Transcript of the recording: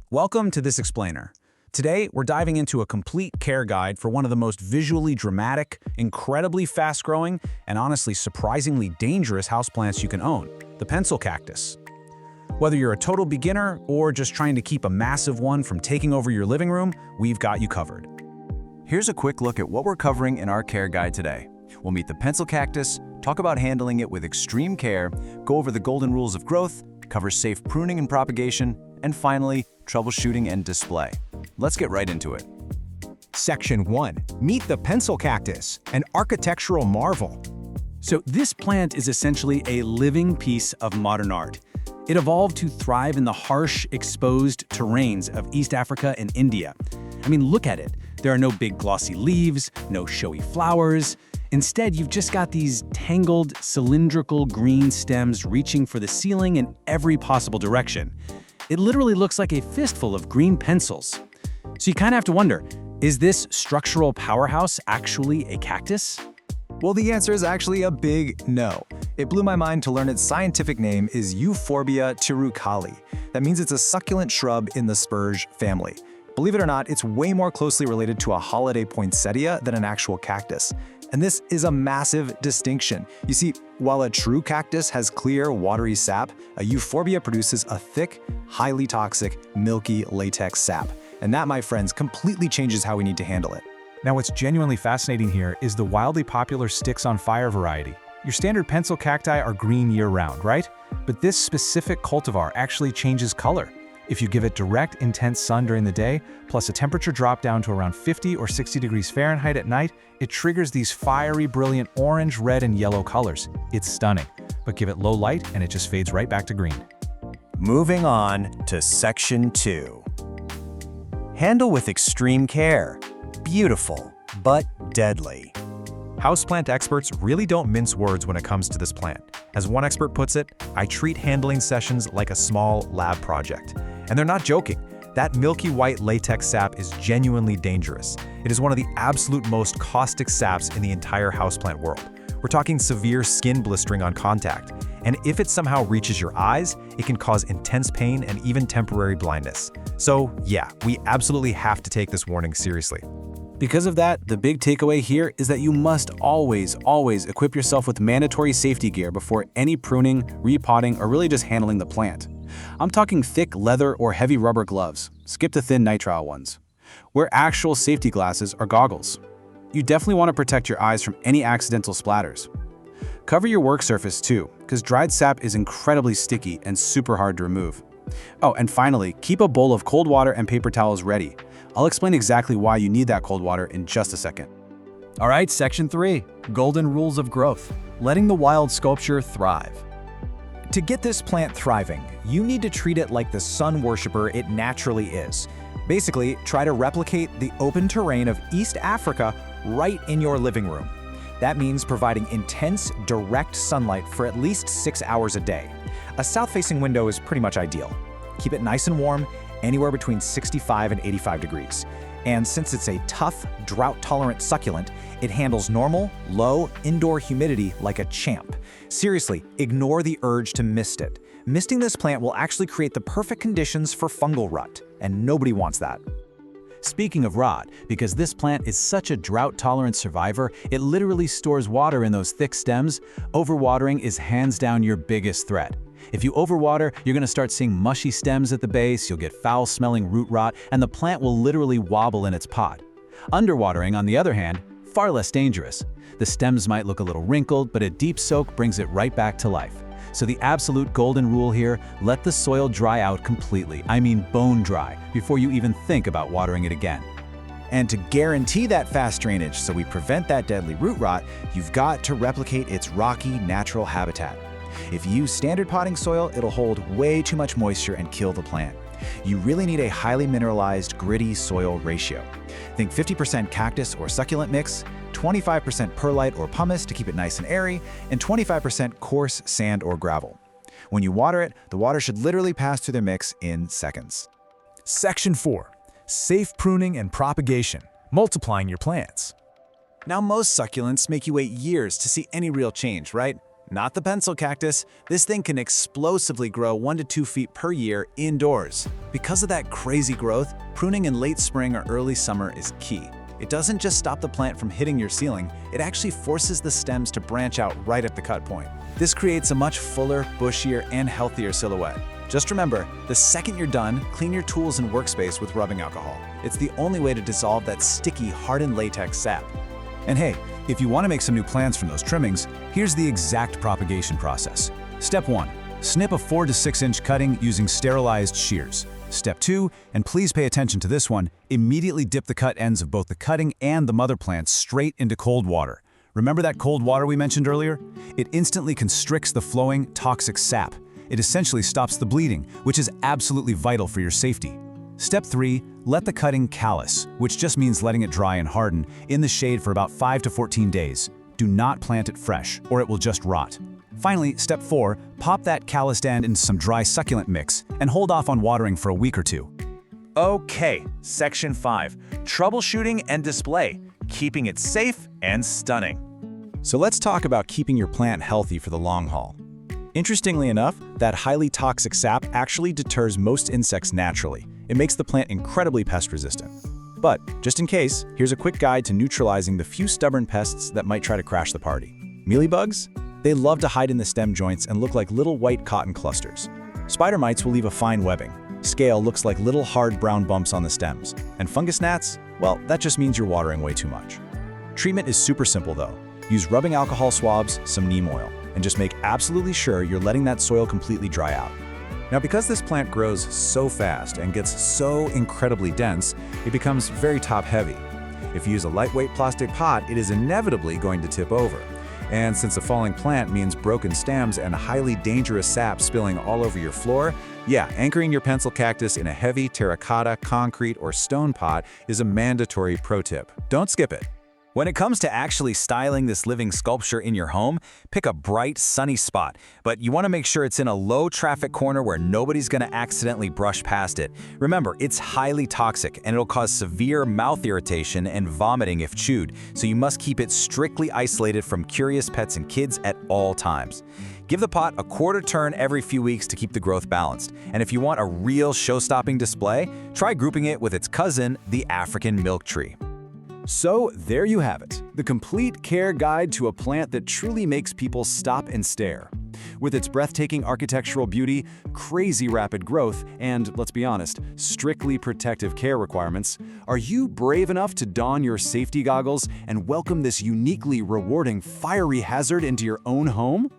Welcome to This Explainer. Today, we're diving into a complete care guide for one of the most visually dramatic, incredibly fast-growing, and honestly surprisingly dangerous houseplants you can own, the pencil cactus. Whether you're a total beginner or just trying to keep a massive one from taking over your living room, we've got you covered. Here's a quick look at what we're covering in our care guide today. We'll meet the pencil cactus, talk about handling it with extreme care, go over the golden rules of growth, cover safe pruning and propagation, and finally, troubleshooting and display. Let's get right into it. Section 1. Meet the pencil cactus, an architectural marvel. So this plant is essentially a living piece of modern art. It evolved to thrive in the harsh, exposed terrains of East Africa and India. I mean, look at it. There are no big glossy leaves, no showy flowers. Instead, you've just got these tangled, cylindrical green stems reaching for the ceiling in every possible direction. It literally looks like a fistful of green pencils. So you kind of have to wonder, is this structural powerhouse actually a cactus? Well, the answer is actually a big no. It blew my mind to learn its scientific name is Euphorbia tirucalli. That means it's a succulent shrub in the spurge family. Believe it or not, it's way more closely related to a holiday poinsettia than an actual cactus. And this is a massive distinction. You see, while a true cactus has clear, watery sap, a euphorbia produces a thick, highly toxic, milky latex sap. And that, my friends, completely changes how we need to handle it. Now what's genuinely fascinating here is the wildly popular sticks on fire variety. Your standard pencil cacti are green year-round, right? But this specific cultivar actually changes color. If you give it direct, intense sun during the day, plus a temperature drop down to around 50 or 60 degrees Fahrenheit at night, it triggers these fiery, brilliant orange, red, and yellow colors. It's stunning. But give it low light and it just fades right back to green. Moving on to Section 2. Handle with extreme care. Beautiful, but deadly. Houseplant experts really don't mince words when it comes to this plant. As one expert puts it, I treat handling sessions like a small lab project. And they're not joking. That milky white latex sap is genuinely dangerous. It is one of the absolute most caustic saps in the entire houseplant world. We're talking severe skin blistering on contact. And if it somehow reaches your eyes, it can cause intense pain and even temporary blindness. So yeah, we absolutely have to take this warning seriously. Because of that, the big takeaway here is that you must always equip yourself with mandatory safety gear before any pruning, repotting, or really just handling the plant. I'm talking thick leather or heavy rubber gloves. Skip the thin nitrile ones. Wear actual safety glasses or goggles. You definitely want to protect your eyes from any accidental splatters. Cover your work surface too, because dried sap is incredibly sticky and super hard to remove. Oh, and finally, keep a bowl of cold water and paper towels ready. I'll explain exactly why you need that cold water in just a second. All right, Section 3. Golden rules of growth. Letting the wild sculpture thrive. To get this plant thriving, you need to treat it like the sun worshiper it naturally is. Basically, try to replicate the open terrain of East Africa right in your living room. That means providing intense, direct sunlight for at least 6 hours a day. A south-facing window is pretty much ideal. Keep it nice and warm, anywhere between 65 and 85 degrees. And since it's a tough, drought-tolerant succulent, it handles normal, low, indoor humidity like a champ. Seriously, ignore the urge to mist it. Misting this plant will actually create the perfect conditions for fungal rot, and nobody wants that. Speaking of rot, because this plant is such a drought-tolerant survivor, it literally stores water in those thick stems. Overwatering is hands down your biggest threat. If you overwater, you're going to start seeing mushy stems at the base, you'll get foul-smelling root rot, and the plant will literally wobble in its pot. Underwatering, on the other hand, far less dangerous. The stems might look a little wrinkled, but a deep soak brings it right back to life. So the absolute golden rule here, let the soil dry out completely, I mean bone dry, before you even think about watering it again. And to guarantee that fast drainage so we prevent that deadly root rot, you've got to replicate its rocky, natural habitat. If you use standard potting soil, it'll hold way too much moisture and kill the plant. You really need a highly mineralized, gritty soil ratio. Think 50% cactus or succulent mix, 25% perlite or pumice to keep it nice and airy, and 25% coarse sand or gravel. When you water it, the water should literally pass through the mix in seconds. Section 4. Safe pruning and propagation. Multiplying your plants. Now, most succulents make you wait years to see any real change, right? Not the pencil cactus. This thing can explosively grow 1 to 2 feet per year indoors. Because of that crazy growth, pruning in late spring or early summer is key. It doesn't just stop the plant from hitting your ceiling, it actually forces the stems to branch out right at the cut point. This creates a much fuller, bushier, and healthier silhouette. Just remember, the second you're done, clean your tools and workspace with rubbing alcohol. It's the only way to dissolve that sticky, hardened latex sap. And hey, if you want to make some new plants from those trimmings, here's the exact propagation process. Step 1. Snip a 4 to 6 inch cutting using sterilized shears. Step 2, and please pay attention to this one, immediately dip the cut ends of both the cutting and the mother plant straight into cold water. Remember that cold water we mentioned earlier? It instantly constricts the flowing, toxic sap. It essentially stops the bleeding, which is absolutely vital for your safety. Step 3, let the cutting callus, which just means letting it dry and harden, in the shade for about 5 to 14 days. Do not plant it fresh, or it will just rot. Finally, step 4, pop that calloused end into some dry succulent mix and hold off on watering for a week or 2. Okay, section 5, troubleshooting and display, keeping it safe and stunning. So let's talk about keeping your plant healthy for the long haul. Interestingly enough, that highly toxic sap actually deters most insects naturally. It makes the plant incredibly pest resistant. But just in case, here's a quick guide to neutralizing the few stubborn pests that might try to crash the party. Mealybugs? They love to hide in the stem joints and look like little white cotton clusters. Spider mites will leave a fine webbing. Scale looks like little hard brown bumps on the stems. And fungus gnats? Well, that just means you're watering way too much. Treatment is super simple though. Use rubbing alcohol swabs, some neem oil, and just make absolutely sure you're letting that soil completely dry out. Now, because this plant grows so fast and gets so incredibly dense, it becomes very top-heavy. If you use a lightweight plastic pot, it is inevitably going to tip over. And since a falling plant means broken stems and highly dangerous sap spilling all over your floor, yeah, anchoring your pencil cactus in a heavy terracotta, concrete, or stone pot is a mandatory pro tip. Don't skip it. When it comes to actually styling this living sculpture in your home, pick a bright, sunny spot, but you want to make sure it's in a low-traffic corner where nobody's going to accidentally brush past it. Remember, it's highly toxic, and it'll cause severe mouth irritation and vomiting if chewed, so you must keep it strictly isolated from curious pets and kids at all times. Give the pot a quarter turn every few weeks to keep the growth balanced, and if you want a real show-stopping display, try grouping it with its cousin, the African milk tree. So there you have it, the complete care guide to a plant that truly makes people stop and stare. With its breathtaking architectural beauty, crazy rapid growth, and, let's be honest, strictly protective care requirements, are you brave enough to don your safety goggles and welcome this uniquely rewarding fiery hazard into your own home?